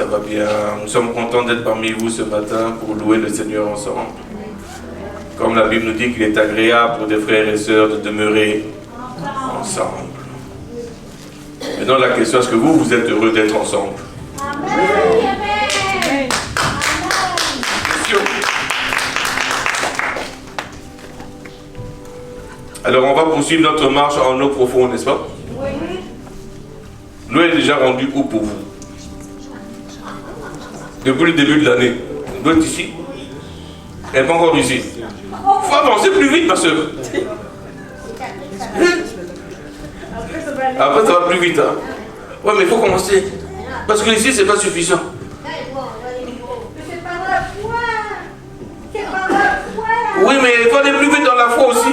ça va bien. Nous sommes contents d'être parmi vous ce matin pour louer le Seigneur ensemble. Comme la Bible nous dit qu'il est agréable pour des frères et sœurs de demeurer ensemble. Maintenant la question, est-ce que vous êtes heureux d'être ensemble? Amen. Alors on va poursuivre notre marche en eau profonde, n'est-ce pas? Oui. L'eau est déjà rendue où pour vous? Depuis le début de l'année. L'eau est ici. Elle n'est pas encore ici. Il faut avancer plus vite, ma soeur. Après, ça va plus vite. Hein? Ouais, mais il faut commencer. Parce que ici, ce n'est pas suffisant. Oui, mais il faut aller plus vite dans la foi aussi.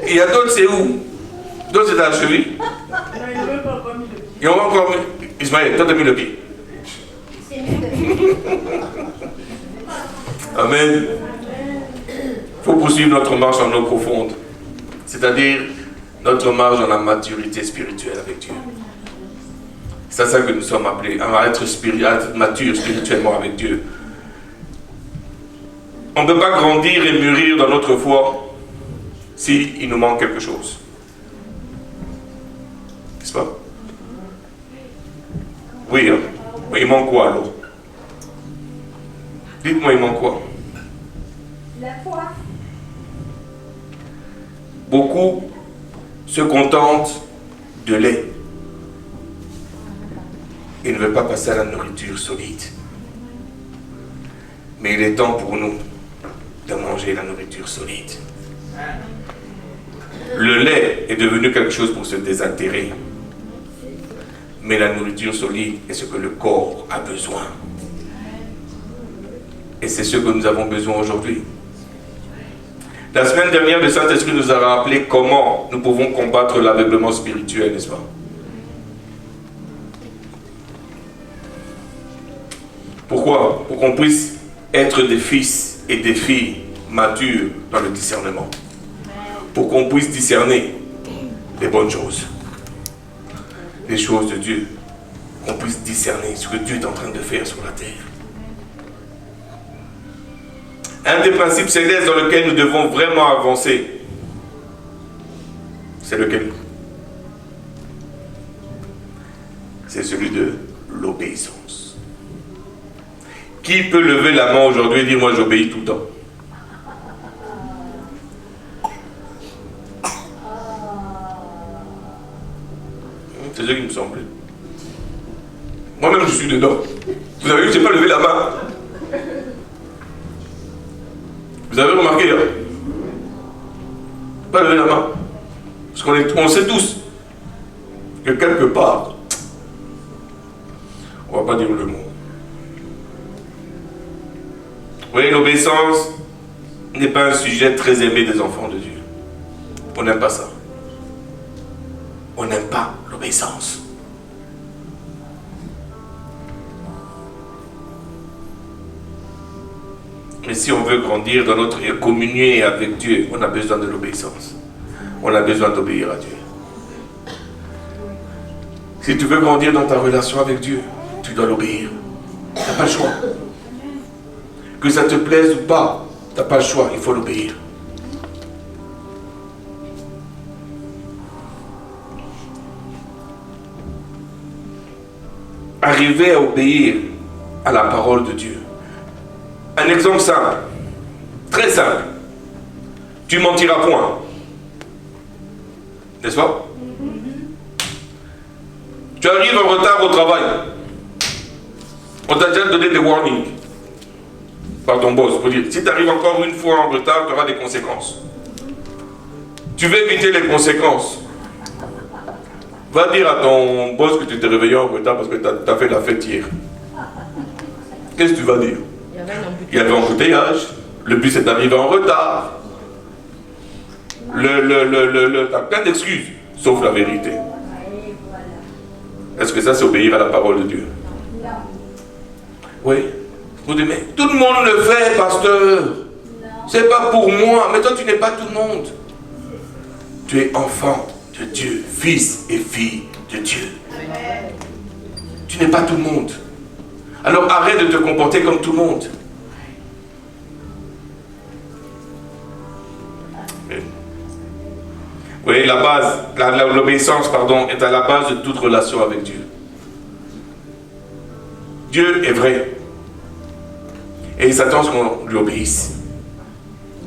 Il y a d'autres, c'est où? D'autres, c'est dans la cheville. Ils ont encore mis. Ismaël, toi, tu as mis le pied. Amen. Il faut poursuivre notre marche en eau profonde. C'est-à-dire notre marche dans la maturité spirituelle avec Dieu. C'est à ça que nous sommes appelés, à être matures spirituellement avec Dieu. On ne peut pas grandir et mûrir dans notre foi s'il nous manque quelque chose. N'est-ce pas? Oui, hein? Mais il manque quoi alors? Dites-moi, il manque quoi? La foi. Beaucoup se contentent de lait et ne veulent pas passer à la nourriture solide. Mais il est temps pour nous de manger la nourriture solide. Le lait est devenu quelque chose pour se désaltérer. Mais la nourriture solide est ce que le corps a besoin. Et c'est ce que nous avons besoin aujourd'hui. La semaine dernière, le Saint-Esprit nous a rappelé comment nous pouvons combattre l'aveuglement spirituel, n'est-ce pas? Pourquoi? Pour qu'on puisse être des fils et des filles matures dans le discernement. Pour qu'on puisse discerner les bonnes choses. Les choses de Dieu. Qu'on puisse discerner ce que Dieu est en train de faire sur la terre. Un des principes célestes dans lequel nous devons vraiment avancer, c'est lequel? C'est celui de l'obéissance. Qui peut lever la main aujourd'hui et dire moi j'obéis tout le temps? C'est ce qui me semblait. Moi-même je suis dedans. Vous avez vu, je n'ai pas levé la main. Vous avez remarqué, hein? Pas lever la main. Parce qu'on sait tous que quelque part, on ne va pas dire le mot. Vous voyez, l'obéissance n'est pas un sujet très aimé des enfants de Dieu. On n'aime pas ça. On n'aime pas l'obéissance. Mais si on veut grandir dans notre et communier avec Dieu, on a besoin de l'obéissance. On a besoin d'obéir à Dieu. Si tu veux grandir dans ta relation avec Dieu, tu dois l'obéir. Tu n'as pas le choix. Que ça te plaise ou pas, tu n'as pas le choix, il faut l'obéir. Arriver à obéir à la parole de Dieu. Un exemple simple, très simple. Tu mentiras point. N'est-ce pas? Tu arrives en retard au travail. On t'a déjà donné des warnings par ton boss pour dire, si tu arrives encore une fois en retard, tu auras des conséquences. Tu veux éviter les conséquences. Va dire à ton boss que tu t'es réveillé en retard parce que tu as fait la fête hier. Qu'est-ce que tu vas dire? Il y avait un embouteillage, le bus est arrivé en retard. Tu as plein d'excuses, sauf la vérité. Est-ce que ça, c'est obéir à la parole de Dieu? Oui. Vous dites, mais tout le monde le fait, pasteur. C'est pas pour moi. Mais toi, tu n'es pas tout le monde. Tu es enfant de Dieu, fils et fille de Dieu. Tu Tu n'es pas tout le monde. Alors arrête de te comporter comme tout le monde. Oui, la base, l'obéissance, pardon, est à la base de toute relation avec Dieu. Dieu est vrai. Et il s'attend à ce qu'on lui obéisse.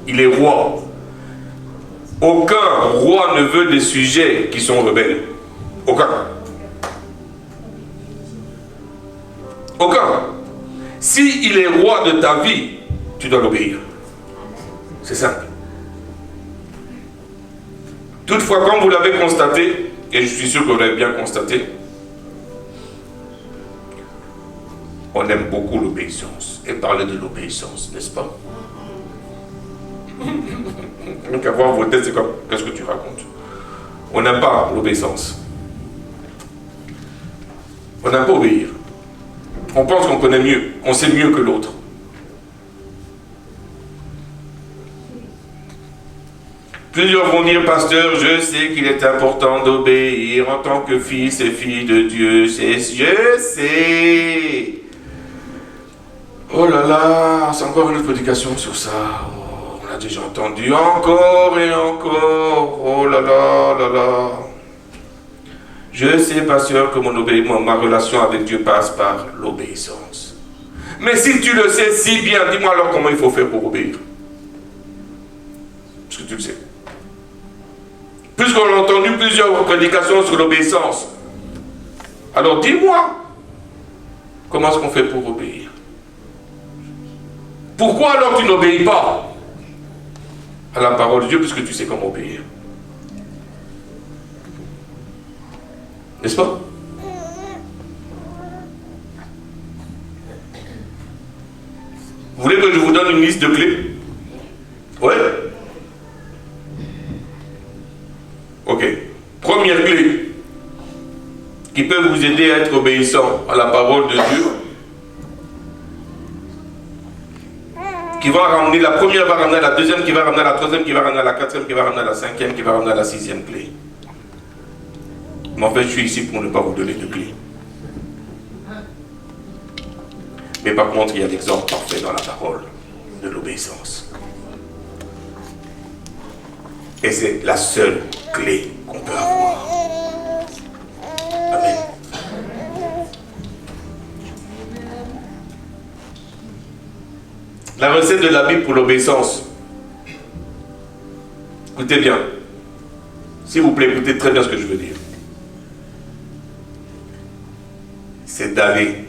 Il est roi. Aucun roi ne veut des sujets qui sont rebelles. Aucun. Aucun. S'il est roi de ta vie, tu dois l'obéir. C'est simple. Toutefois, comme vous l'avez constaté, et je suis sûr que vous l'avez bien constaté, on aime beaucoup l'obéissance. Et parler de l'obéissance, n'est-ce pas? Donc avoir vos têtes, c'est comme, qu'est-ce que tu racontes? On n'aime pas l'obéissance. On n'aime pas obéir. On pense qu'on connaît mieux, on sait mieux que l'autre. Plusieurs vont dire, pasteur, je sais qu'il est important d'obéir en tant que fils et fille de Dieu. Je sais. Oh là là, c'est encore une autre prédication sur ça. Oh, on a déjà entendu encore et encore. Oh là là, là là. Je sais, pasteur, que ma relation avec Dieu passe par l'obéissance. Mais si tu le sais si bien, dis-moi alors comment il faut faire pour obéir. Parce que tu le sais. Puisqu'on a entendu plusieurs prédications sur l'obéissance, alors dis-moi, comment est-ce qu'on fait pour obéir? Pourquoi alors tu n'obéis pas à la parole de Dieu, puisque tu sais comment obéir? N'est-ce pas? Vous voulez que je vous donne une liste de clés? Ouais. Ok. Première clé qui peut vous aider à être obéissant à la parole de Dieu, qui va ramener, la première va ramener à la deuxième, qui va ramener à la troisième, qui va ramener à la quatrième, qui va ramener à la cinquième, qui va ramener à la sixième clé. Mais en fait, je suis ici pour ne pas vous donner de clés. Mais par contre, il y a l'exemple parfait dans la parole de l'obéissance. Et c'est la seule clé qu'on peut avoir. Amen. La recette de la Bible pour l'obéissance. Écoutez bien. S'il vous plaît, écoutez très bien ce que je veux dire. C'est d'aller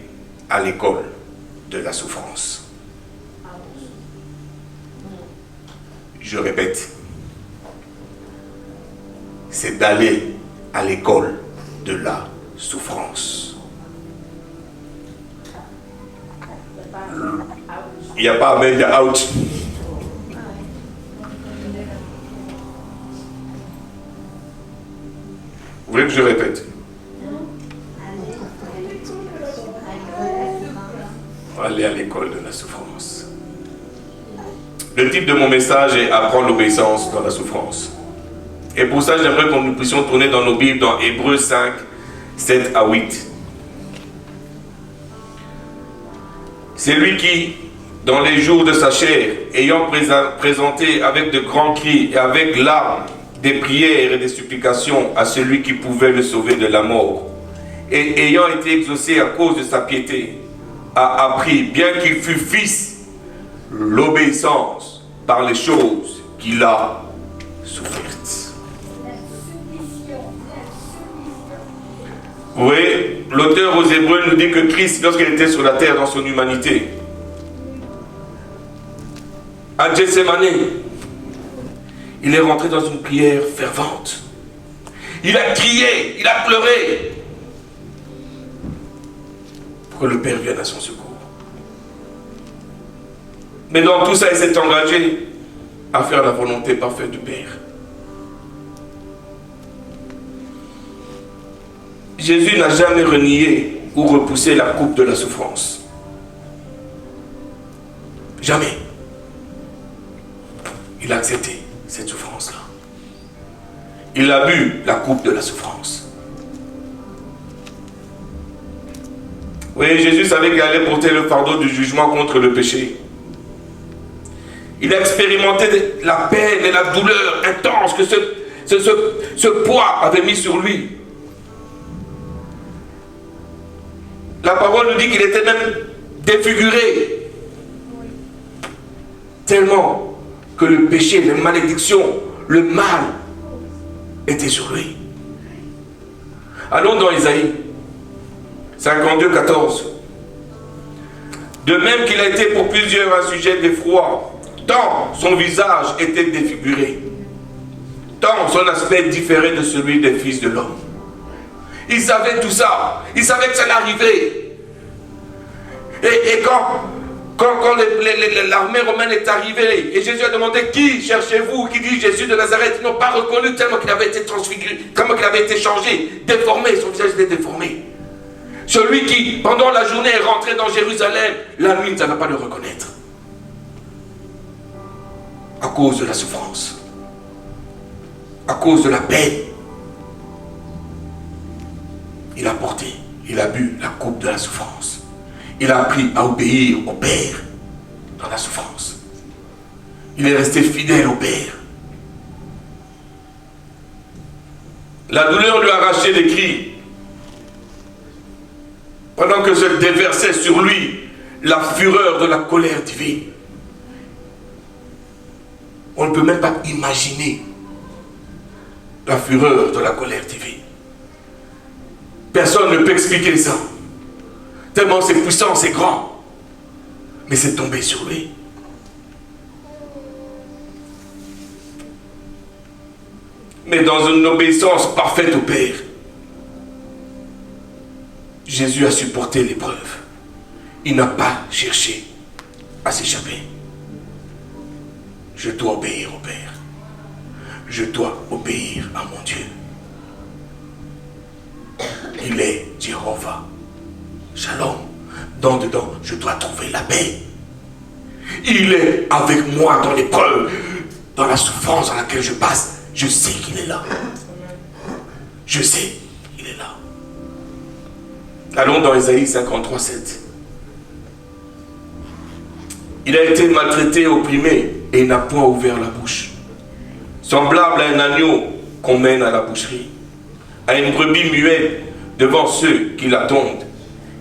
à l'école de la souffrance. Je répète. C'est d'aller à l'école de la souffrance. Il n'y a pas amen, il y a out. Vous voulez que je répète? Aller à l'école de la souffrance. Le titre de mon message est apprendre l'obéissance dans la souffrance. Et pour ça, j'aimerais que nous puissions tourner dans nos Bibles dans Hébreux 5, 7 à 8. C'est lui qui, dans les jours de sa chair, ayant présenté avec de grands cris et avec larmes, des prières et des supplications à celui qui pouvait le sauver de la mort, et ayant été exaucé à cause de sa piété, a appris, bien qu'il fût fils, l'obéissance par les choses qu'il a souffertes. Vous voyez, l'auteur aux Hébreux nous dit que Christ, lorsqu'il était sur la terre dans son humanité, à Gethsémani, il est rentré dans une prière fervente. Il a crié, il a pleuré pour que le Père vienne à son secours. Mais dans tout ça, il s'est engagé à faire la volonté parfaite du Père. Jésus n'a jamais renié ou repoussé la coupe de la souffrance. Jamais. Il a accepté cette souffrance-là. Il a bu la coupe de la souffrance. Oui, Jésus savait qu'il allait porter le fardeau du jugement contre le péché. Il a expérimenté la peine et la douleur intense que ce poids avait mis sur lui. La parole nous dit qu'il était même défiguré. Tellement que le péché, les malédictions, le mal était sur lui. Allons dans Isaïe 52, 14. De même qu'il a été pour plusieurs un sujet d'effroi, tant son visage était défiguré, tant son aspect différait de celui des fils de l'homme. Il savait tout ça. Il savait que ça allait arriver. Et quand l'armée romaine est arrivée, et Jésus a demandé qui cherchez-vous, qui dit Jésus de Nazareth, ils n'ont pas reconnu tellement qu'il avait été transfiguré, tellement qu'il avait été changé, déformé, son visage était déformé. Celui qui, pendant la journée, est rentré dans Jérusalem, la nuit, ne savait pas le reconnaître. À cause de la souffrance. À cause de la peine. Il a porté, il a bu la coupe de la souffrance. Il a appris à obéir au Père dans la souffrance. Il est resté fidèle au Père. La douleur lui a arraché les cris. Pendant que se déversait sur lui la fureur de la colère divine. On ne peut même pas imaginer la fureur de la colère divine. Personne ne peut expliquer ça. Tellement c'est puissant, c'est grand. Mais c'est tombé sur lui. Mais dans une obéissance parfaite au Père, Jésus a supporté l'épreuve. Il n'a pas cherché à s'échapper. Je dois obéir au Père. Je dois obéir à mon Dieu. Il est Jéhovah. Shalom. Dedans, je dois trouver la paix. Il est avec moi dans l'épreuve, dans la souffrance dans laquelle je passe. Je sais qu'il est là. Je sais qu'il est là. Allons dans Isaïe 53, 7. Il a été maltraité, opprimé, et il n'a point ouvert la bouche. Semblable à un agneau qu'on mène à la boucherie, à une brebis muette devant ceux qui l'attendent,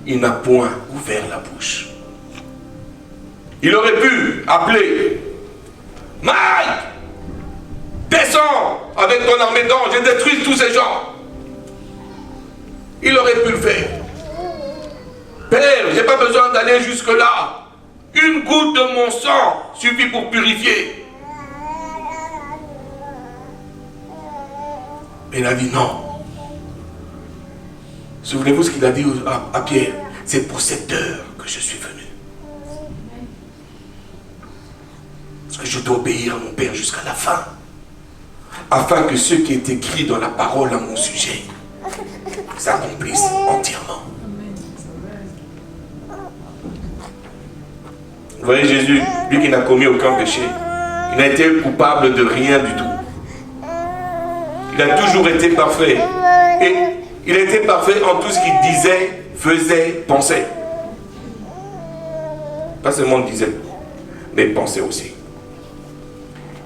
il n'a point ouvert la bouche. Il aurait pu appeler Mike, descends avec ton armée d'anges et détruis tous ces gens. Il aurait pu le faire. Père, je n'ai pas besoin d'aller jusque-là. Une goutte de mon sang suffit pour purifier. Mais il a dit non. Souvenez-vous ce qu'il a dit à Pierre. C'est pour cette heure que je suis venu. Parce que je dois obéir à mon Père jusqu'à la fin. Afin que ce qui est écrit dans la parole à mon sujet s'accomplisse entièrement. Vous voyez Jésus, lui qui n'a commis aucun péché, il n'a été coupable de rien du tout. Il a toujours été parfait. Et il a été parfait en tout ce qu'il disait, faisait, pensait. Pas seulement disait, mais pensait aussi.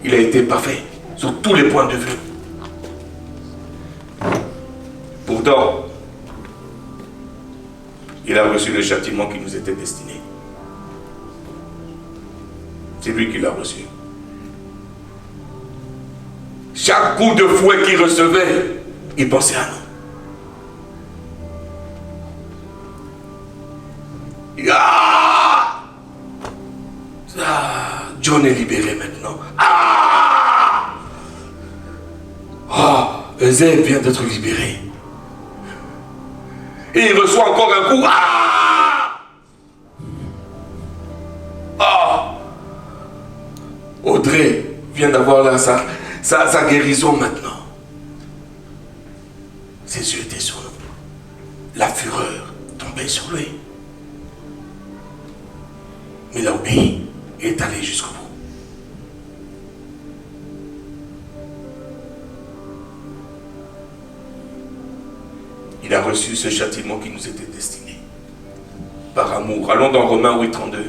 Il a été parfait sur tous les points de vue. Pourtant, il a reçu le châtiment qui nous était destiné. C'est lui qui l'a reçu. Chaque coup de fouet qu'il recevait, il pensait à nous. Ah! John est libéré maintenant. Ah! Eusèbe vient d'être libéré. Et il reçoit encore un coup. Audrey vient d'avoir là sa guérison maintenant. Ses yeux étaient sur nous. La fureur tombait sur lui. Mais il a obéi et est allé jusqu'au bout. Il a reçu ce châtiment qui nous était destiné. par amour. Allons dans Romains 8, 32.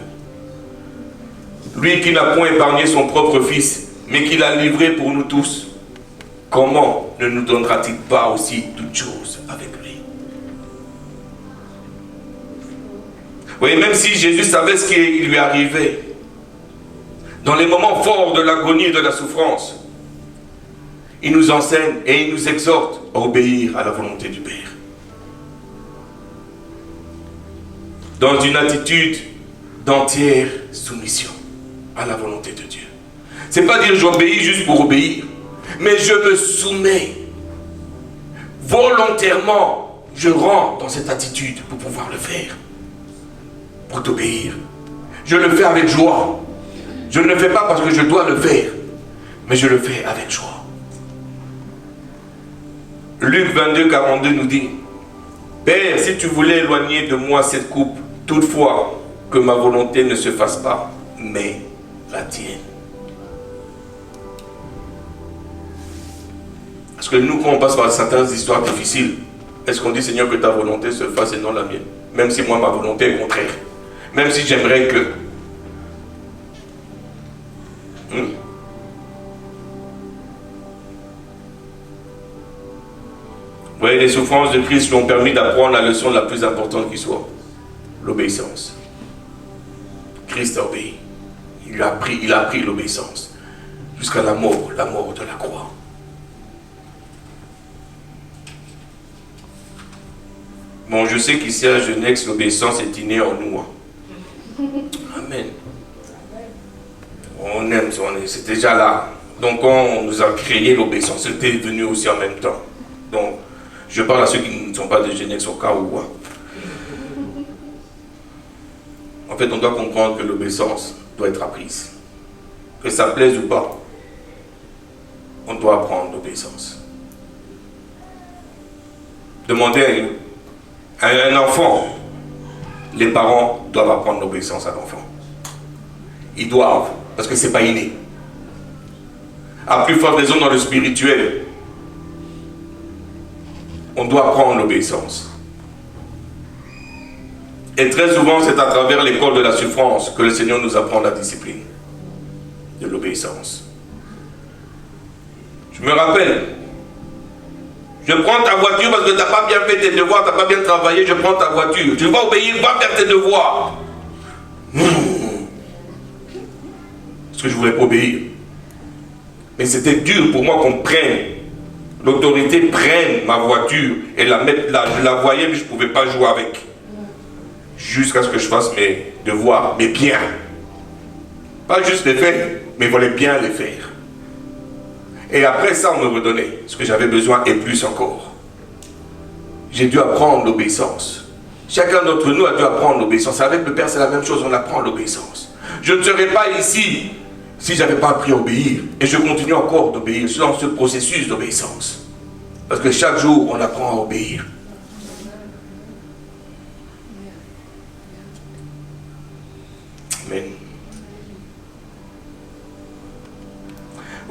Lui qui n'a point épargné son propre fils, mais qui l'a livré pour nous tous, comment ne nous donnera-t-il pas aussi toutes choses avec lui? Vous voyez, même si Jésus savait ce qui lui arrivait, dans les moments forts de l'agonie et de la souffrance, il nous enseigne et il nous exhorte à obéir à la volonté du Père. Dans une attitude d'entière soumission à la volonté de Dieu. Ce n'est pas dire j'obéis juste pour obéir, mais je me soumets. Volontairement, je rentre dans cette attitude pour pouvoir le faire. Pour t'obéir. Je le fais avec joie. Je ne le fais pas parce que je dois le faire, mais je le fais avec joie. Luc 22, 42 nous dit, Père, si tu voulais éloigner de moi cette coupe, toutefois que ma volonté ne se fasse pas, mais la tienne. Parce que nous, quand on passe par certaines histoires difficiles, est-ce qu'on dit, Seigneur, que ta volonté se fasse et non la mienne? Même si moi, ma volonté est contraire. Même si j'aimerais que... Vous voyez, les souffrances de Christ lui ont permis d'apprendre la leçon la plus importante qui soit, l'obéissance. Christ a obéi. Il a appris l'obéissance jusqu'à la mort de la croix. Bon, je sais qu'ici à Genex, l'obéissance est innée en nous. Amen. On aime, c'est déjà là. Donc on nous a créé l'obéissance, c'était venu aussi en même temps. Donc, je parle à ceux qui ne sont pas de Genex au cas où. En fait, on doit comprendre que l'obéissance doit être apprise. Que ça plaise ou pas, on doit apprendre l'obéissance. Demandez à un enfant, les parents doivent apprendre l'obéissance à l'enfant. Ils doivent, parce que ce n'est pas inné. À plus forte raison dans le spirituel, on doit apprendre l'obéissance. Et très souvent, c'est à travers l'école de la souffrance que le Seigneur nous apprend la discipline de l'obéissance. Je me rappelle, je prends ta voiture parce que tu n'as pas bien fait tes devoirs, tu n'as pas bien travaillé, je prends ta voiture. Tu vas obéir, va faire tes devoirs. Parce que je ne voulais pas obéir. Mais c'était dur pour moi qu'on prenne, l'autorité prenne ma voiture et la mette là. Je la voyais mais je ne pouvais pas jouer avec. Jusqu'à ce que je fasse mes devoirs, mais bien. Pas juste les faire, mais il fallait bien les faire. Et après ça, on me redonnait ce que j'avais besoin et plus encore. J'ai dû apprendre l'obéissance. Chacun d'entre nous a dû apprendre l'obéissance. Avec le Père, c'est la même chose, on apprend l'obéissance. Je ne serais pas ici si je n'avais pas appris à obéir. Et je continue encore d'obéir. Je suis dans ce processus d'obéissance. Parce que chaque jour, on apprend à obéir. Amen.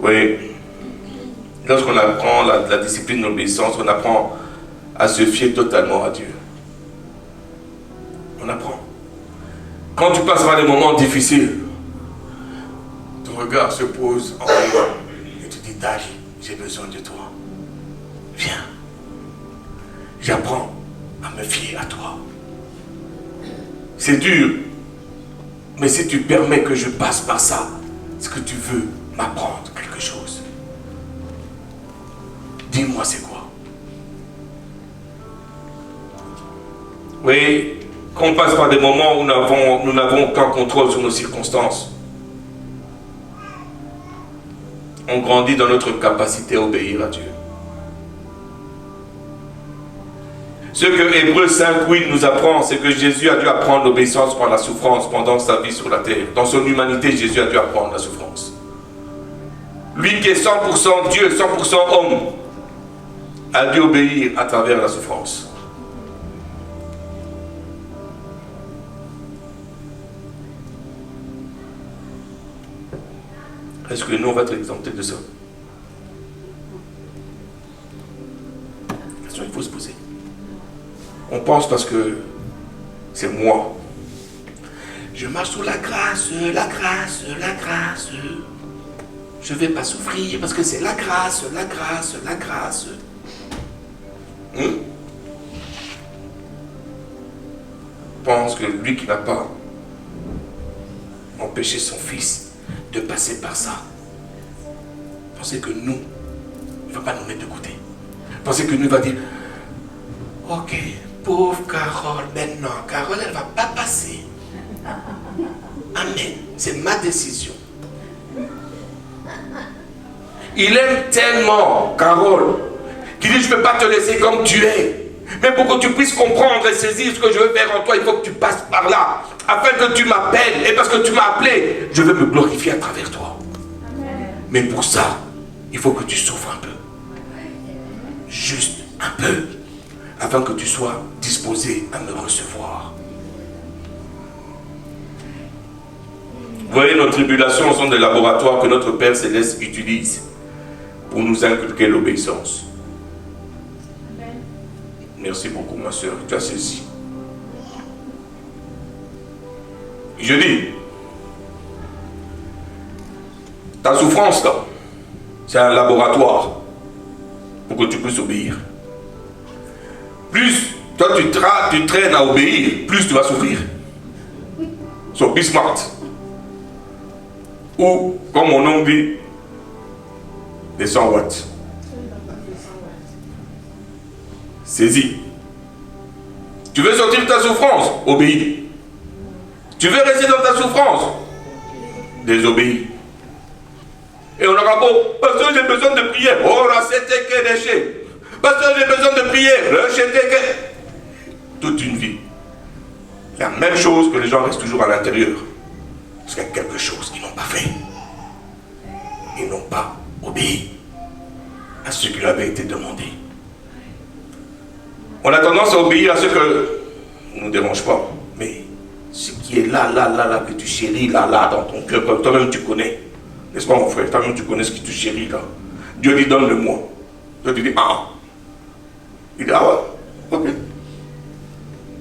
Oui. Lorsqu'on apprend la discipline de l'obéissance, on apprend à se fier totalement à Dieu. On apprend. Quand tu passes par des moments difficiles, ton regard se pose en haut et tu dis, Dali, j'ai besoin de toi. Viens. J'apprends à me fier à toi. C'est dur. Mais si tu permets que je passe par ça, est-ce que tu veux m'apprendre quelque chose? Dis-moi c'est quoi? Oui, quand on passe par des moments où nous n'avons aucun contrôle sur nos circonstances, on grandit dans notre capacité à obéir à Dieu. Ce que Hébreux 5:8 nous apprend, c'est que Jésus a dû apprendre l'obéissance par la souffrance pendant sa vie sur la terre. Dans son humanité, Jésus a dû apprendre la souffrance. Lui qui est 100% Dieu, 100% homme, a dû obéir à travers la souffrance. Est-ce que nous, on va être exemptés de ça? La question, il faut se poser. On pense parce que c'est moi, Je marche sous la grâce, la grâce, la grâce. Je ne vais pas souffrir parce que c'est la grâce, la grâce, la grâce. Pense que lui qui n'a pas empêché son fils de passer par ça, pensez que nous, il ne va pas nous mettre de côté. Pensez que nous, il va dire, ok, pauvre Carole, maintenant, Carole, elle ne va pas passer. Amen, c'est ma décision. Il aime tellement Carole qu'il dit, je ne peux pas te laisser comme tu es. Mais pour que tu puisses comprendre et saisir ce que je veux faire en toi, il faut que tu passes par là. Afin que tu m'appelles. Et parce que tu m'as appelé, je veux me glorifier à travers toi. Amen. Mais pour ça, il faut que tu souffres un peu. Juste un peu. Afin que tu sois disposé à me recevoir. Vous voyez, nos tribulations sont des laboratoires que notre Père Céleste utilise pour nous inculquer l'obéissance. Merci beaucoup, ma soeur, tu as saisi. Je dis, ta souffrance là, c'est un laboratoire pour que tu puisses obéir. Plus toi tu traînes à obéir, plus tu vas souffrir. So be smart. Ou, comme mon nom dit, des 100 watts. Saisis. Tu veux sortir de ta souffrance? Obéis. Tu veux rester dans ta souffrance? Désobéis. Et on aura beau, parce que j'ai besoin de prier. Oh là, c'était que déchet. Parce que j'ai besoin de prier. C'était que. Toute une vie. La même chose que les gens restent toujours à l'intérieur. Parce qu'il y a quelque chose qu'ils n'ont pas fait. Ils n'ont pas obéi à ce qui leur avait été demandé. On a tendance à obéir à ce que ne nous dérange pas. Mais ce qui est là, que tu chéris, là, dans ton cœur, comme toi-même tu connais. N'est-ce pas mon frère? Toi-même tu connais ce que tu chéris là. Dieu dit donne-le-moi. Dieu te dit Il dit ouais, ok.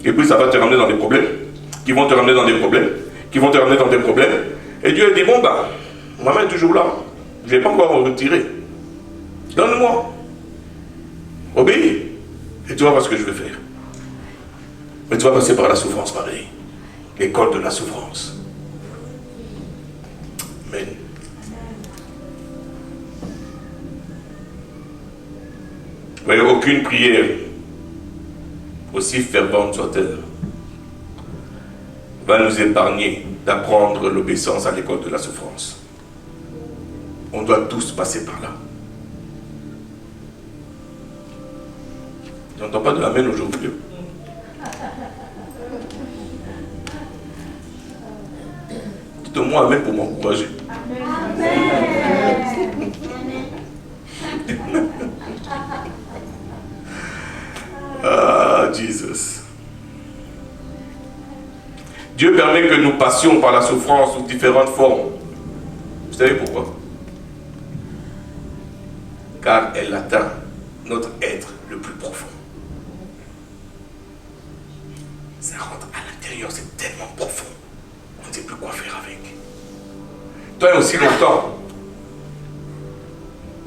Et puis ça va te ramener dans des problèmes. Qui vont te ramener dans des problèmes. Qui vont te ramener dans des problèmes. Et Dieu dit bon ma main est toujours là. Je ne vais pas encore retirer. Donne-moi. Obéis. Et tu vas voir ce que je vais faire. Mais tu vas passer par la souffrance pareil. L'école de la souffrance. Amen. Vous voyez, aucune prière, aussi fervente soit-elle, va nous épargner d'apprendre l'obéissance à l'école de la souffrance. On doit tous passer par là. Je n'entends pas de l'amen aujourd'hui. Dites-moi amen pour m'encourager. Ah, Jesus. Dieu permet que nous passions par la souffrance sous différentes formes. Vous savez pourquoi? Car elle atteint notre être le plus profond. Ça rentre à l'intérieur, c'est tellement profond. On ne sait plus quoi faire avec. Tant et aussi longtemps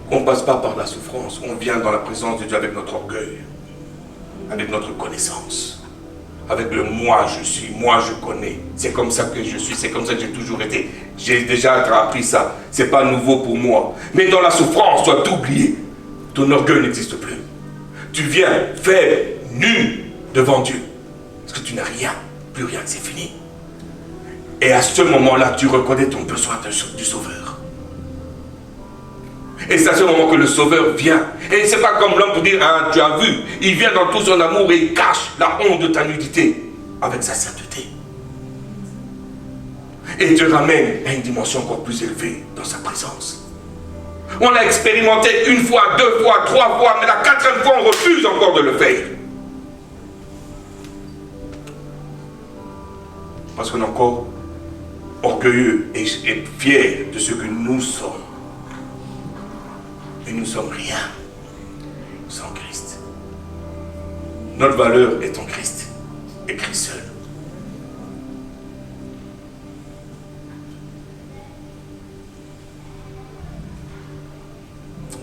qu'on ne passe pas par la souffrance, on vient dans la présence de Dieu avec notre orgueil, avec notre connaissance, avec le moi je suis, moi je connais, c'est comme ça que je suis, c'est comme ça que j'ai toujours été, j'ai déjà appris ça, c'est pas nouveau pour moi. Mais dans la souffrance, tu as tout oublié, ton orgueil n'existe plus. Tu viens faible, nu devant Dieu, parce que tu n'as rien, plus rien, c'est fini. Et à ce moment-là, tu reconnais ton besoin du Sauveur. Et c'est à ce moment que le Sauveur vient. Et c'est pas comme l'homme pour dire, ah, tu as vu, il vient dans tout son amour et il cache la honte de ta nudité avec sa sainteté. Et te ramène à une dimension encore plus élevée dans sa présence. On l'a expérimenté une fois, deux fois, trois fois, mais la quatrième fois, on refuse encore de le faire. Parce qu'on est encore orgueilleux et fiers de ce que nous sommes. Mais nous ne sommes rien sans Christ. Notre valeur est en Christ et Christ seul.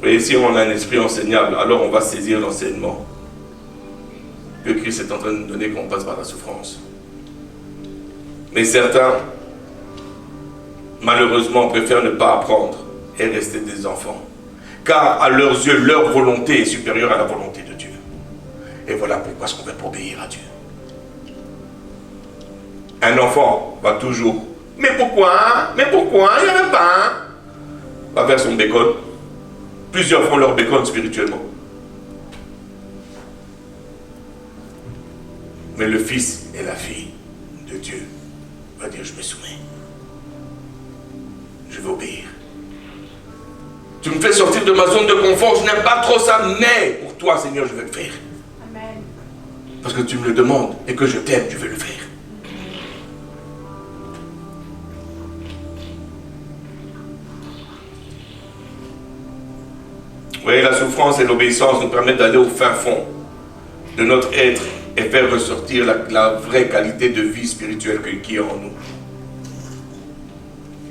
Et si on a un esprit enseignable, alors on va saisir l'enseignement que Christ est en train de nous donner quand on passe par la souffrance. Mais certains, malheureusement, préfèrent ne pas apprendre et rester des enfants. Car à leurs yeux, leur volonté est supérieure à la volonté de Dieu. Et voilà pourquoi est-ce qu'on veut obéir à Dieu. Un enfant va toujours, mais pourquoi, il n'y en a pas. Va faire son bacon. Plusieurs font leur bacon spirituellement. Mais le fils et la fille de Dieu va dire, je me soumets. Je veux obéir. Tu me fais sortir de ma zone de confort, je n'aime pas trop ça, mais pour toi, Seigneur, je vais le faire. Amen. Parce que tu me le demandes et que je t'aime, je vais le faire. Oui, la souffrance et l'obéissance nous permettent d'aller au fin fond de notre être et faire ressortir la vraie qualité de vie spirituelle qui est en nous.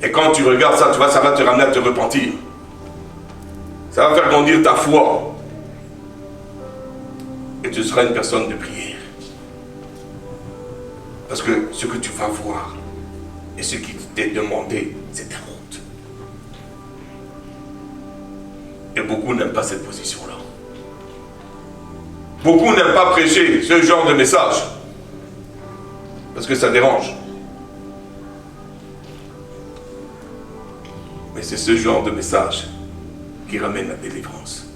Et quand tu regardes ça, tu vois, ça va te ramener à te repentir. Ça va faire grandir ta foi. Et tu seras une personne de prière. Parce que ce que tu vas voir et ce qui t'est demandé, c'est ta honte. Et beaucoup n'aiment pas cette position-là. Beaucoup n'aiment pas prêcher ce genre de message. Parce que ça dérange. Mais c'est ce genre de message qui ramène la délivrance.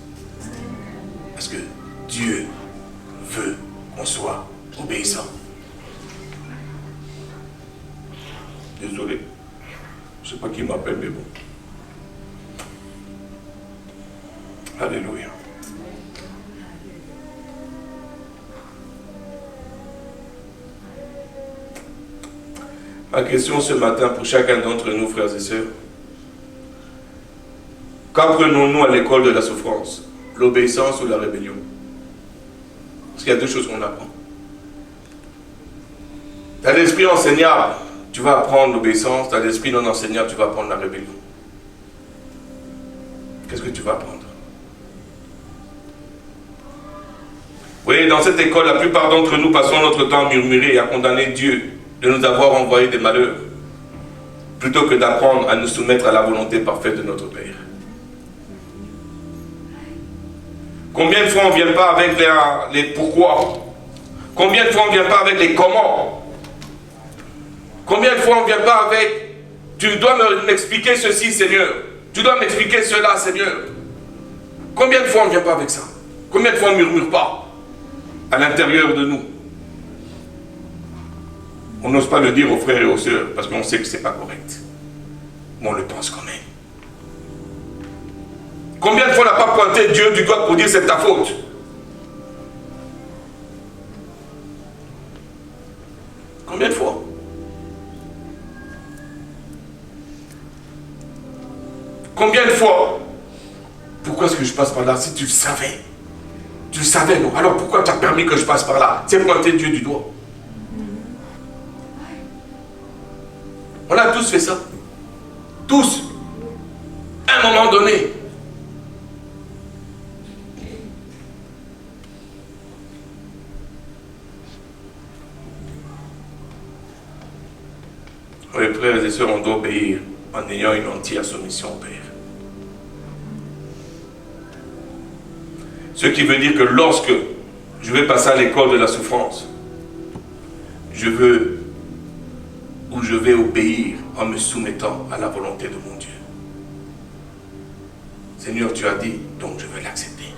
Parce que Dieu veut qu'on soit obéissant. Désolé. Je ne sais pas qui m'appelle, mais bon. Alléluia. Ma question ce matin pour chacun d'entre nous, frères et sœurs. Qu'apprenons-nous à l'école de la souffrance? L'obéissance ou la rébellion? Parce qu'il y a deux choses qu'on apprend. Tu as l'esprit enseignable, tu vas apprendre l'obéissance. Tu as l'esprit non enseignable, tu vas apprendre la rébellion. Qu'est-ce que tu vas apprendre? Oui, dans cette école, la plupart d'entre nous passons notre temps à murmurer et à condamner Dieu de nous avoir envoyé des malheurs, plutôt que d'apprendre à nous soumettre à la volonté parfaite de notre Père. Combien de fois on ne vient pas avec les pourquoi? Combien de fois on ne vient pas avec les comment? Combien de fois on ne vient pas avec tu dois m'expliquer ceci, Seigneur? Tu dois m'expliquer cela, Seigneur? Combien de fois on ne vient pas avec ça? Combien de fois on ne murmure pas à l'intérieur de nous? On n'ose pas le dire aux frères et aux sœurs parce qu'on sait que ce n'est pas correct. Mais on le pense quand même. Combien de fois on n'a pas pointé Dieu du doigt pour dire c'est ta faute? Combien de fois? Combien de fois? Pourquoi est-ce que je passe par là? Si tu le savais. Tu le savais, non? Alors pourquoi tu as permis que je passe par là? C'est pointer Dieu du doigt. On a tous fait ça. Tous. À un moment donné. Les frères et sœurs, on doit obéir en ayant une entière soumission au Père. Ce qui veut dire que lorsque je vais passer à l'école de la souffrance, je vais obéir en me soumettant à la volonté de mon Dieu. Seigneur, tu as dit, donc je vais l'accepter.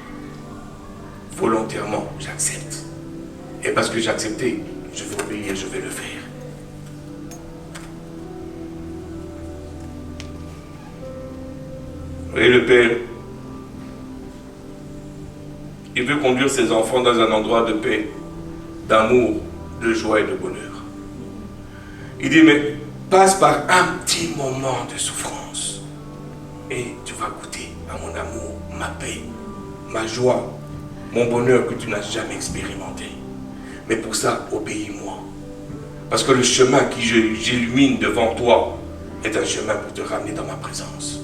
Volontairement, j'accepte. Et parce que j'ai accepté, je vais obéir, je vais le faire. Vous voyez, le Père, il veut conduire ses enfants dans un endroit de paix, d'amour, de joie et de bonheur. Il dit, mais passe par un petit moment de souffrance et tu vas goûter à mon amour, ma paix, ma joie, mon bonheur que tu n'as jamais expérimenté. Mais pour ça, obéis-moi. Parce que le chemin que j'illumine devant toi est un chemin pour te ramener dans ma présence.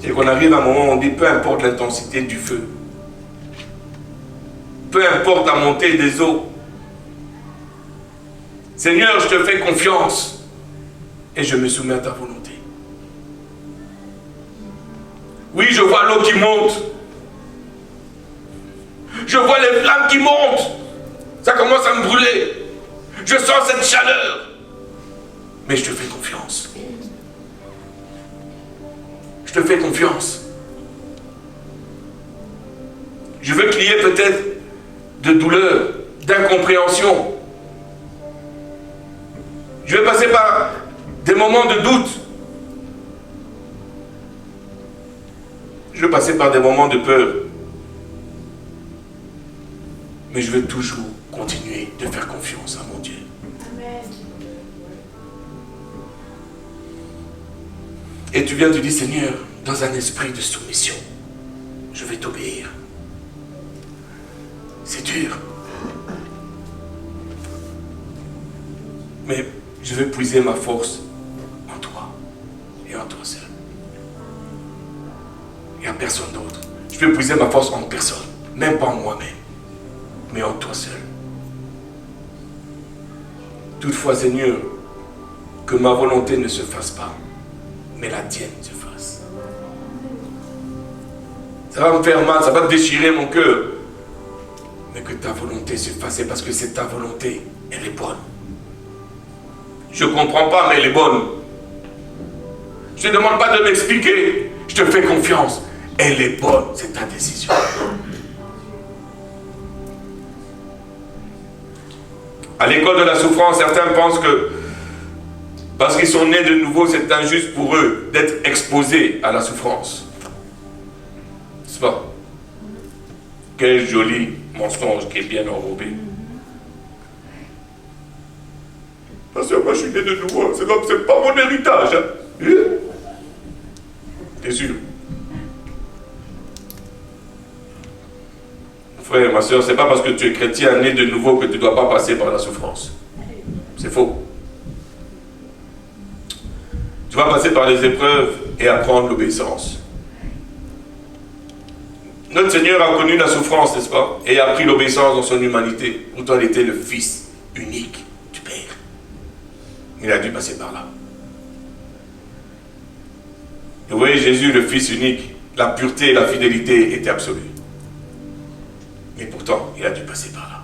C'est qu'on arrive à un moment où on dit peu importe l'intensité du feu, peu importe la montée des eaux, Seigneur, je te fais confiance et je me soumets à ta volonté. Oui, je vois l'eau qui monte. Je vois les flammes qui montent. Ça commence à me brûler. Je sens cette chaleur. Mais je te fais confiance. Je te fais confiance. Je veux qu'il y ait peut-être de douleur, d'incompréhension. Je vais passer par des moments de doute. Je vais passer par des moments de peur. Mais je veux toujours continuer de faire confiance à mon Dieu. Amen. Et tu viens te dire, Seigneur, dans un esprit de soumission, je vais t'obéir. C'est dur. Mais je vais puiser ma force en toi et en toi seul. Il n'y a personne d'autre. Je vais puiser ma force en personne, même pas en moi-même, mais en toi seul. Toutefois, Seigneur, que ma volonté ne se fasse pas, mais la tienne se fasse. Ça va me faire mal, ça va déchirer mon cœur, mais que ta volonté se fasse, parce que c'est ta volonté, elle est bonne. Je ne comprends pas, mais elle est bonne. Je ne te demande pas de m'expliquer, je te fais confiance. Elle est bonne, c'est ta décision. À l'école de la souffrance, certains pensent que parce qu'ils sont nés de nouveau, c'est injuste pour eux d'être exposés à la souffrance. C'est pas? Quel joli mensonge qui est bien enrobé. Parce que moi je suis né de nouveau, c'est pas mon héritage. Hein? T'es sûr? Frère, ma soeur, c'est pas parce que tu es chrétien né de nouveau que tu ne dois pas passer par la souffrance. C'est faux. Tu vas passer par les épreuves et apprendre l'obéissance. Notre Seigneur a connu la souffrance, n'est-ce pas? Et a appris l'obéissance dans son humanité. Pourtant, il était le Fils unique du Père. Il a dû passer par là. Vous voyez, Jésus, le Fils unique, la pureté et la fidélité étaient absolues. Mais pourtant, il a dû passer par là.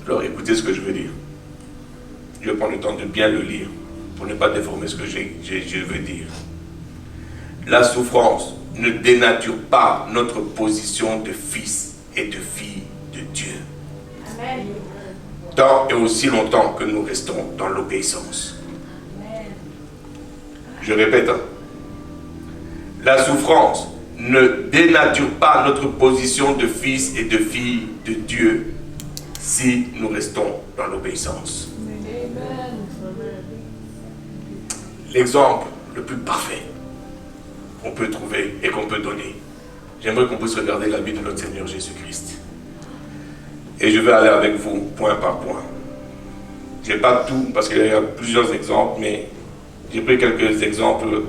Alors écoutez ce que je veux dire. Je vais prendre le temps de bien le lire pour ne pas déformer ce que je veux dire. La souffrance ne dénature pas notre position de fils et de fille de Dieu. Amen. Tant et aussi longtemps que nous restons dans l'obéissance. Amen. Je répète, hein. La souffrance ne dénature pas notre position de fils et de fille de Dieu si nous restons dans l'obéissance. L'exemple le plus parfait qu'on peut trouver et qu'on peut donner, j'aimerais qu'on puisse regarder la vie de notre Seigneur Jésus-Christ. Et je vais aller avec vous point par point. Je n'ai pas tout parce qu'il y a plusieurs exemples, mais j'ai pris quelques exemples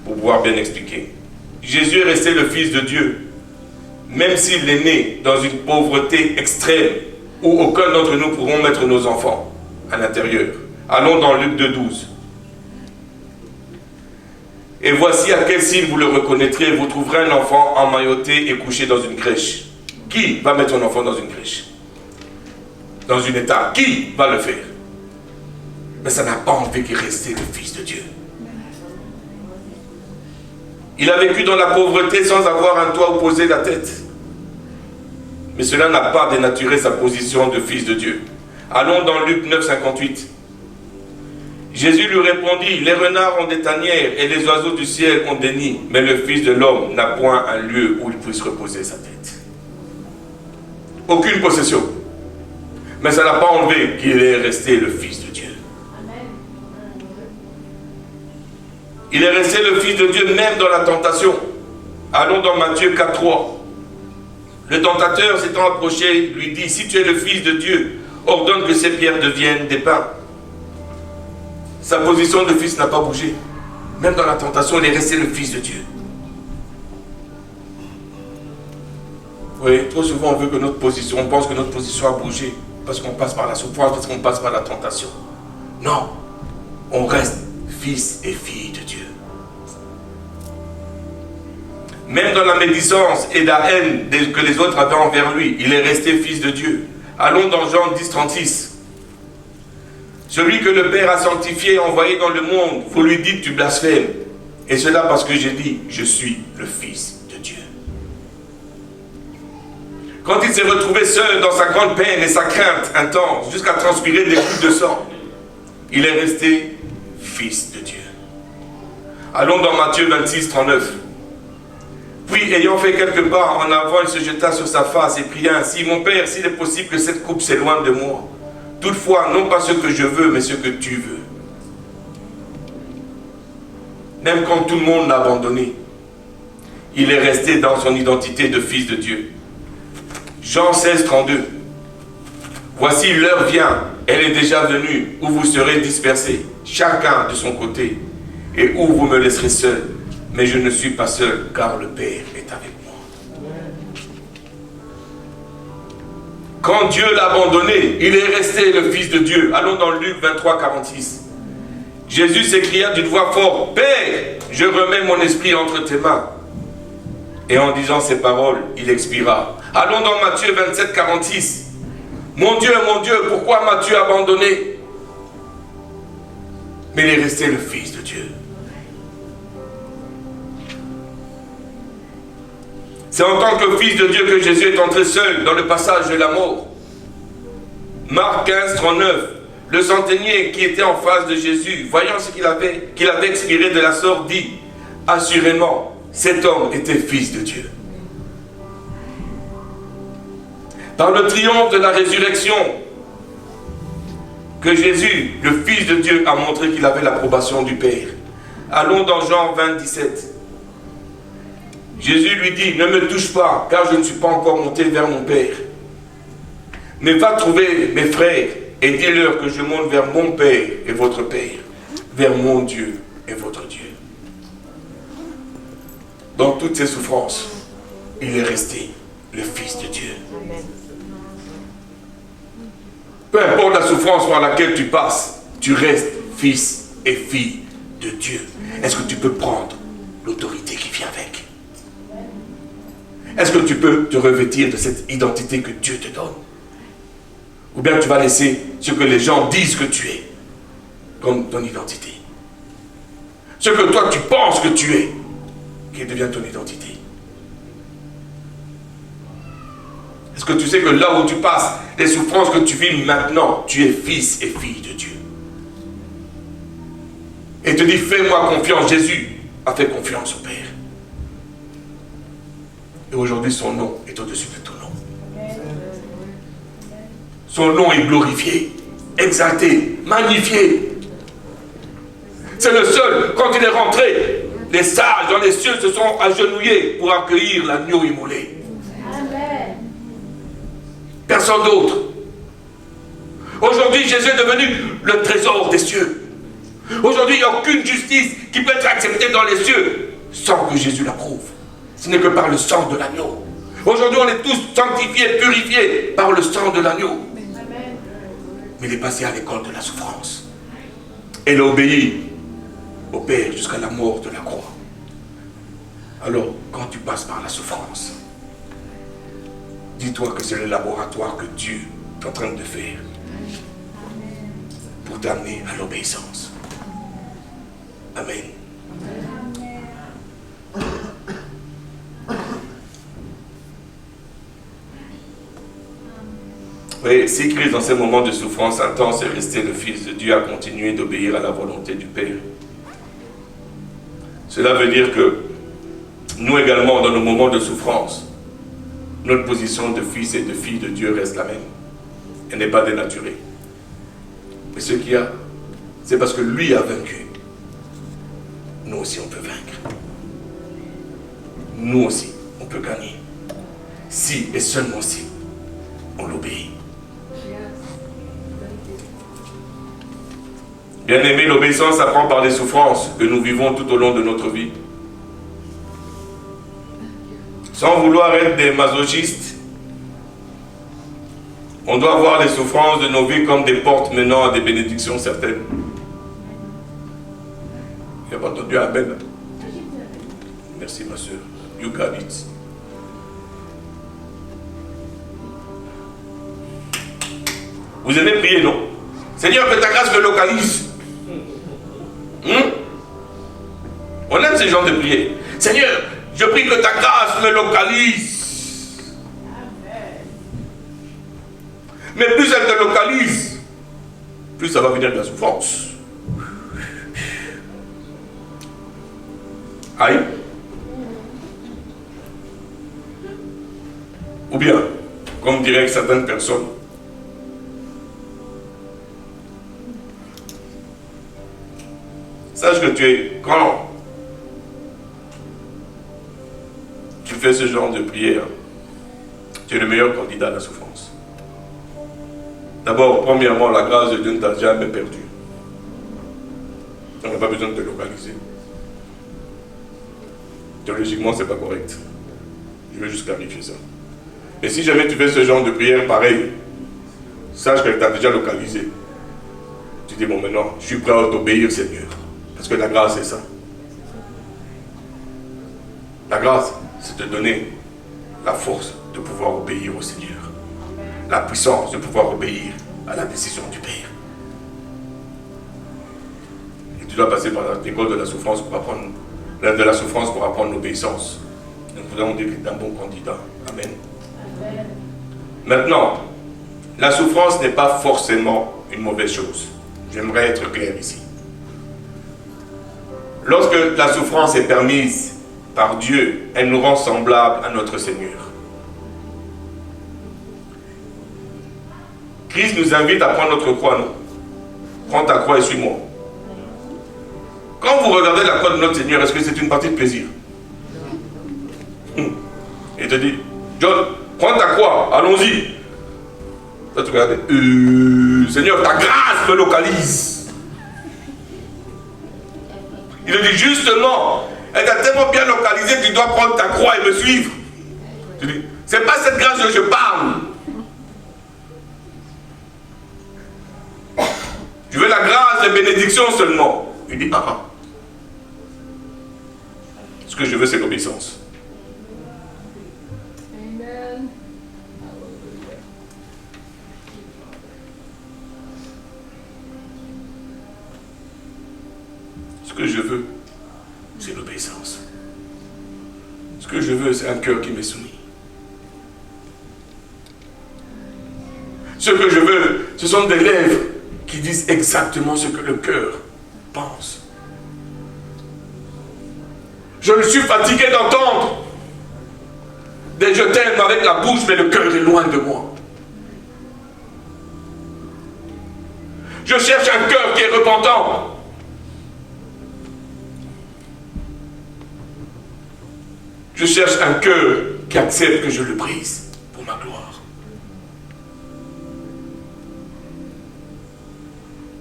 pour pouvoir bien expliquer. Jésus est resté le Fils de Dieu, même s'il est né dans une pauvreté extrême où aucun d'entre nous pourront mettre nos enfants à l'intérieur. Allons dans Luc 2,12. Et voici à quel signe vous le reconnaîtrez, vous trouverez un enfant emmailloté et couché dans une crèche. Qui va mettre son enfant dans une crèche? Dans une étable? Qui va le faire? Mais ça n'a pas envie qu'il reste le Fils de Dieu. Il a vécu dans la pauvreté sans avoir un toit où poser la tête. Mais cela n'a pas dénaturé sa position de Fils de Dieu. Allons dans Luc 9, 58. Jésus lui répondit, les renards ont des tanières et les oiseaux du ciel ont des nids, mais le Fils de l'homme n'a point un lieu où il puisse reposer sa tête. Aucune possession. Mais ça n'a pas enlevé qu'il est resté le Fils de Dieu. Il est resté le Fils de Dieu même dans la tentation. Allons dans Matthieu 4, 3. Le tentateur s'étant approché lui dit, si tu es le Fils de Dieu, ordonne que ces pierres deviennent des pains. Sa position de fils n'a pas bougé. Même dans la tentation, il est resté le Fils de Dieu. Oui, trop souvent on veut que notre position, on pense que notre position a bougé parce qu'on passe par la souffrance, parce qu'on passe par la tentation. Non, on reste fils et filles de Dieu. Même dans la médisance et la haine que les autres avaient envers lui, il est resté fils de Dieu. Allons dans Jean 10, 36. Celui que le Père a sanctifié et envoyé dans le monde, vous lui dites tu blasphèmes. Et cela parce que j'ai dit, je suis le Fils de Dieu. Quand il s'est retrouvé seul dans sa grande peine et sa crainte intense, jusqu'à transpirer des gouttes de sang, il est resté Fils de Dieu. Allons dans Matthieu 26, 39. Puis, ayant fait quelques pas en avant, il se jeta sur sa face et pria ainsi, mon Père, s'il est possible que cette coupe s'éloigne de moi. Toutefois, non pas ce que je veux, mais ce que tu veux. Même quand tout le monde l'a abandonné, il est resté dans son identité de Fils de Dieu. Jean 16, 32. Voici l'heure vient, elle est déjà venue, où vous serez dispersés, chacun de son côté, et où vous me laisserez seul. Mais je ne suis pas seul, car le Père est avec moi. Quand Dieu l'a abandonné, il est resté le Fils de Dieu. Allons dans Luc 23, 46. Jésus s'écria d'une voix forte, Père, je remets mon esprit entre tes mains. Et en disant ces paroles, il expira. Allons dans Matthieu 27, 46. Mon Dieu, pourquoi m'as-tu abandonné? Mais il est resté le Fils de Dieu. C'est en tant que Fils de Dieu que Jésus est entré seul dans le passage de la mort. Marc 15, 39. Le centenier qui était en face de Jésus, voyant ce qu'il avait expiré de la sorte, dit, assurément, cet homme était Fils de Dieu. Dans le triomphe de la résurrection, que Jésus, le Fils de Dieu, a montré qu'il avait l'approbation du Père. Allons dans Jean 20, 17. Jésus lui dit, ne me touche pas, car je ne suis pas encore monté vers mon Père. Mais va trouver mes frères et dis-leur que je monte vers mon Père et votre Père, vers mon Dieu et votre Dieu. Dans toutes ces souffrances, il est resté le Fils de Dieu. Peu importe la souffrance par laquelle tu passes, tu restes fils et fille de Dieu. Est-ce que tu peux prendre l'autorité qui vient avec? Est-ce que tu peux te revêtir de cette identité que Dieu te donne? Ou bien tu vas laisser ce que les gens disent que tu es comme ton identité? Ce que toi tu penses que tu es, qui devient ton identité. Est-ce que tu sais que là où tu passes, les souffrances que tu vis maintenant, tu es fils et fille de Dieu? Et te dit, fais-moi confiance. Jésus a fait confiance au Père. Et aujourd'hui, son nom est au-dessus de tout nom. Son nom est glorifié, exalté, magnifié. C'est le seul, quand il est rentré, les sages dans les cieux se sont agenouillés pour accueillir l'agneau immolé. Amen. Personne d'autre. Aujourd'hui, Jésus est devenu le trésor des cieux. Aujourd'hui, il n'y a aucune justice qui peut être acceptée dans les cieux sans que Jésus l'approuve. Ce n'est que par le sang de l'agneau. Aujourd'hui, on est tous sanctifiés, purifiés par le sang de l'agneau. Mais il est passé à l'école de la souffrance. Et il a obéi au Père jusqu'à la mort de la croix. Alors, quand tu passes par la souffrance, dis-toi que c'est le laboratoire que Dieu est en train de faire pour t'amener à l'obéissance. Amen. Oui, si Christ, dans ces moments de souffrance intense, est resté le Fils de Dieu, a continué d'obéir à la volonté du Père. Cela veut dire que nous également, dans nos moments de souffrance, notre position de fils et de fille de Dieu reste la même. Elle n'est pas dénaturée. Mais ce qu'il y a, c'est parce que lui a vaincu. Nous aussi, on peut vaincre. Nous aussi, on peut gagner. Si et seulement si on l'obéit. Bien-aimé, l'obéissance s'apprend par les souffrances que nous vivons tout au long de notre vie. Sans vouloir être des masochistes, on doit voir les souffrances de nos vies comme des portes menant à des bénédictions certaines. Il n'y a pas entendu Amen. Merci ma soeur. You got it. Vous aimez prier, non? Seigneur, que ta grâce me localise. On aime ces gens de prier. Seigneur, je prie que ta grâce me localise. Mais plus elle te localise, plus ça va venir de la souffrance. Aïe. Ou bien, comme diraient certaines personnes, sache que quand tu fais ce genre de prière, tu es le meilleur candidat à la souffrance. D'abord, premièrement, la grâce de Dieu ne t'a jamais perdu. On n'a pas besoin de te localiser. Théologiquement, ce n'est pas correct. Je veux juste clarifier ça. Mais si jamais tu fais ce genre de prière pareil, sache qu'elle t'a déjà localisé. Tu dis, bon maintenant, je suis prêt à t'obéir, Seigneur. Parce que la grâce, c'est ça. La grâce, c'est de donner la force de pouvoir obéir au Seigneur. La puissance de pouvoir obéir à la décision du Père. Et tu dois passer par l'école de la souffrance pour apprendre l'obéissance. Donc nous avons dit que tu es un bon candidat. Amen. Amen. Maintenant, la souffrance n'est pas forcément une mauvaise chose. J'aimerais être clair ici. Lorsque la souffrance est permise par Dieu, elle nous rend semblables à notre Seigneur. Christ nous invite à prendre notre croix, non? Prends ta croix et suis-moi. Quand vous regardez la croix de notre Seigneur, est-ce que c'est une partie de plaisir? Il te dit, John, prends ta croix, allons-y. Toi tu regardes, Seigneur, ta grâce me localise. Il te dit, justement, elle t'a tellement bien localisé que tu dois prendre ta croix et me suivre. Tu dis, c'est pas cette grâce que je parle. Tu veux la grâce de bénédiction seulement. Il dit, Ce que je veux, c'est l'obéissance. Amen. Ce que je veux, c'est l'obéissance. Ce que je veux, c'est un cœur qui m'est soumis. Ce que je veux, ce sont des lèvres qui disent exactement ce que le cœur pense. Je me suis fatigué d'entendre des je t'aime avec la bouche, mais le cœur est loin de moi. Je cherche un cœur qui est repentant. Je cherche un cœur qui accepte que je le brise pour ma gloire.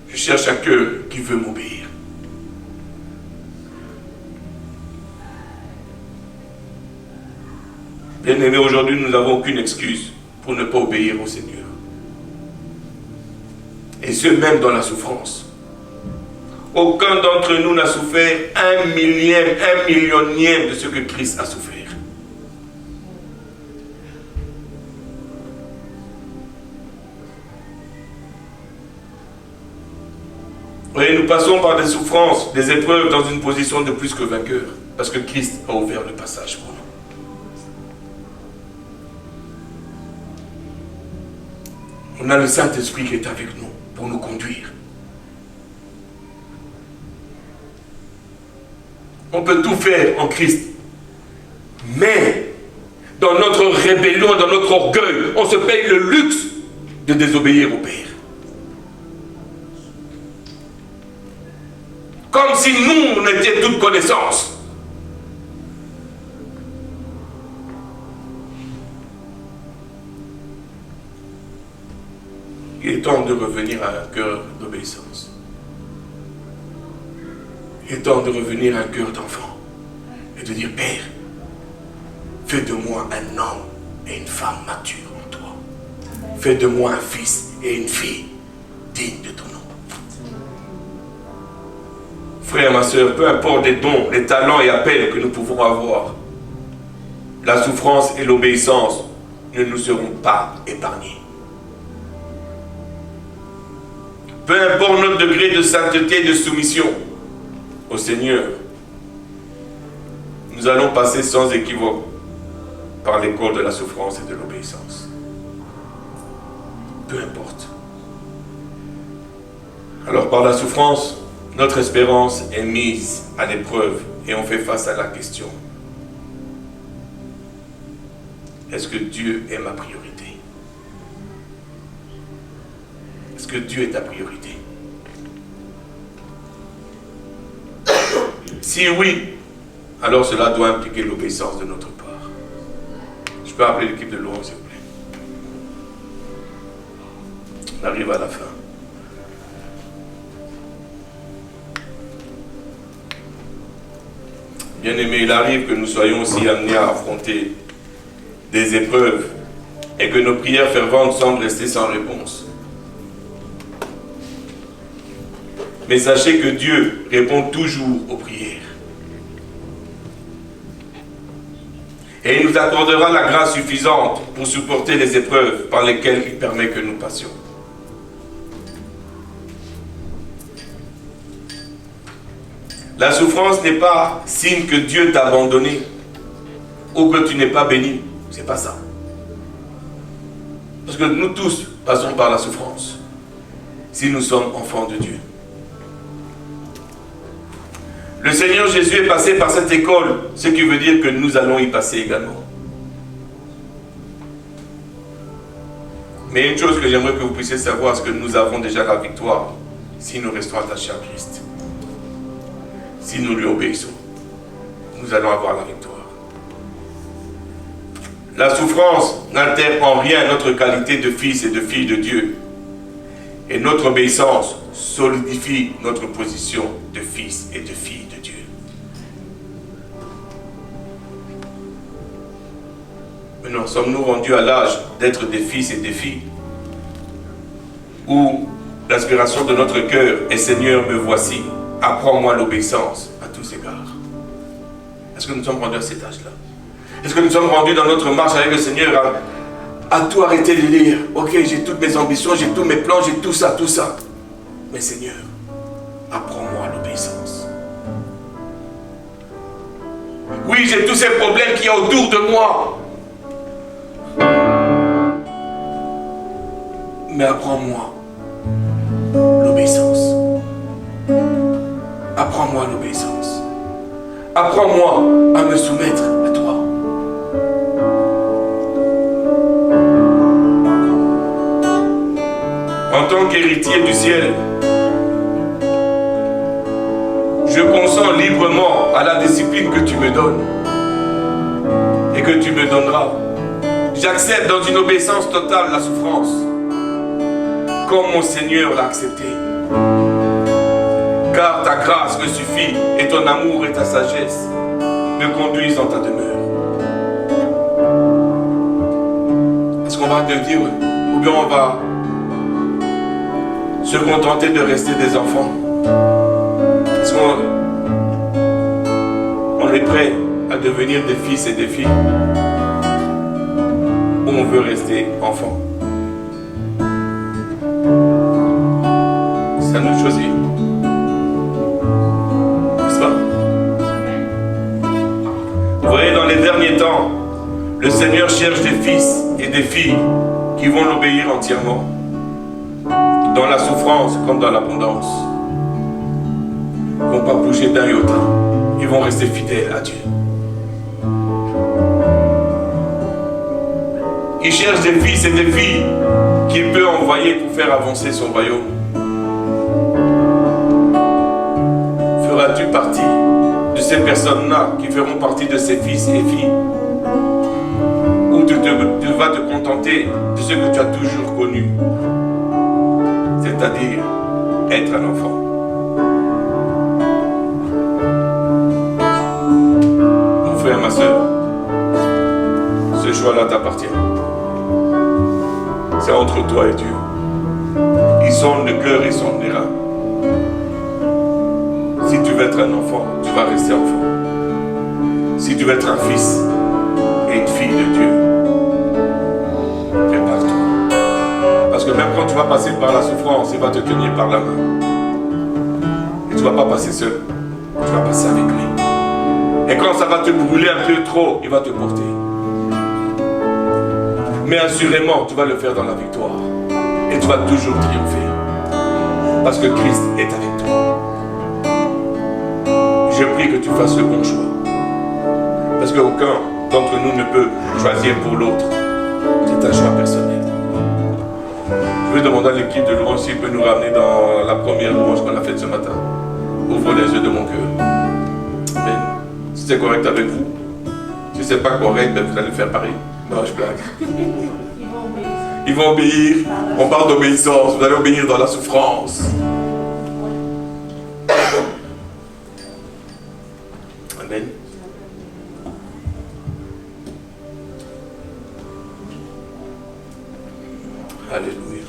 Je cherche un cœur qui veut m'obéir. Bien-aimés, aujourd'hui, nous n'avons aucune excuse pour ne pas obéir au Seigneur. Et ce, même dans la souffrance. Aucun d'entre nous n'a souffert un millionième de ce que Christ a souffert. Et nous passons par des souffrances, des épreuves dans une position de plus que vainqueur. Parce que Christ a ouvert le passage pour nous. On a le Saint-Esprit qui est avec nous pour nous conduire. On peut tout faire en Christ. Mais, dans notre rébellion, dans notre orgueil, on se paye le luxe de désobéir au Père. Comme si nous, on était toute connaissance. Il est temps de revenir à un cœur d'obéissance. Il est temps de revenir à un cœur d'enfant et de dire, Père, fais de moi un homme et une femme mature en toi. Fais de moi un fils et une fille digne de ton nom. Frère, ma soeur, peu importe les dons, les talents et appels que nous pouvons avoir, la souffrance et l'obéissance ne nous seront pas épargnés. Peu importe notre degré de sainteté et de soumission au Seigneur, nous allons passer sans équivoque par l'école de la souffrance et de l'obéissance. Peu importe. Alors par la souffrance, notre espérance est mise à l'épreuve et on fait face à la question. Est-ce que Dieu est ma priorité? Est-ce que Dieu est ta priorité? Si oui, alors cela doit impliquer l'obéissance de notre part. Je peux appeler l'équipe de louange, s'il vous plaît. On arrive à la fin. Bien-aimés, il arrive que nous soyons aussi amenés à affronter des épreuves et que nos prières ferventes semblent rester sans réponse. Mais sachez que Dieu répond toujours aux prières. Et il nous accordera la grâce suffisante pour supporter les épreuves par lesquelles il permet que nous passions. La souffrance n'est pas signe que Dieu t'a abandonné ou que tu n'es pas béni. C'est pas ça. Parce que nous tous passons par la souffrance si nous sommes enfants de Dieu. Le Seigneur Jésus est passé par cette école, ce qui veut dire que nous allons y passer également. Mais une chose que j'aimerais que vous puissiez savoir, c'est que nous avons déjà la victoire si nous restons attachés à Christ. Si nous lui obéissons, nous allons avoir la victoire. La souffrance n'altère en rien notre qualité de fils et de fille de Dieu. Et notre obéissance solidifie notre position de fils et de fille de Dieu. Maintenant, sommes-nous rendus à l'âge d'être des fils et des filles où l'aspiration de notre cœur est Seigneur, me voici, apprends-moi l'obéissance à tous égards. Est-ce que nous sommes rendus à cet âge-là? Est-ce que nous sommes rendus dans notre marche avec le Seigneur à tout arrêter de dire, ok, j'ai toutes mes ambitions, j'ai tous mes plans, j'ai tout ça. Mais Seigneur, apprends-moi l'obéissance. Oui, j'ai tous ces problèmes qu'il y a autour de moi. Mais apprends-moi l'obéissance. Apprends-moi l'obéissance. Apprends-moi à me soumettre à toi. En tant qu'héritier du ciel, je consens librement à la discipline que tu me donnes et que tu me donneras. J'accepte dans une obéissance totale la souffrance, comme mon Seigneur l'a accepté. Car ta grâce me suffit et ton amour et ta sagesse me conduisent dans ta demeure. Est-ce qu'on va devenir, ou bien on va se contenter de rester des enfants? Est-ce qu'on est prêt à devenir des fils et des filles? Ou on veut rester enfant? C'est à nous de choisir. N'est-ce pas? Vous voyez, dans les derniers temps, le Seigneur cherche des fils et des filles qui vont l'obéir entièrement. Dans la souffrance comme dans l'abondance. Ils ne vont pas bouger d'un iota. Ils vont rester fidèles à Dieu. Il cherche des fils et des filles qu'il peut envoyer pour faire avancer son royaume. Feras-tu partie de ces personnes-là qui feront partie de ses fils et filles? Ou tu vas te contenter de ce que tu as toujours connu? C'est-à-dire être un enfant. frère, ma soeur, ce choix-là t'appartient. C'est entre toi et Dieu. Il sonde le cœur, il sonde les reins. Si tu veux être un enfant, tu vas rester enfant. Si tu veux être un fils et une fille de Dieu, prépare-toi. Parce que même quand tu vas passer par la souffrance, il va te tenir par la main. Et tu ne vas pas passer seul. Tu vas passer avec lui. Et quand ça va te brûler un peu trop, il va te porter. Mais assurément, tu vas le faire dans la victoire. Et tu vas toujours triompher. Parce que Christ est avec toi. Je prie que tu fasses le bon choix. Parce qu'aucun d'entre nous ne peut choisir pour l'autre. C'est un choix personnel. Je vais demander à l'équipe de louange s'il peut nous ramener dans la première louange qu'on a faite ce matin. Ouvre les yeux de mon cœur. Amen. Si c'est correct avec vous, si c'est pas correct, ben vous allez faire pareil. Non, je blague. Ils vont obéir. On parle d'obéissance. Vous allez obéir dans la souffrance. Amen. Alléluia.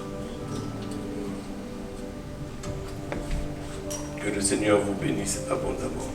Que le Seigneur vous bénisse abondamment.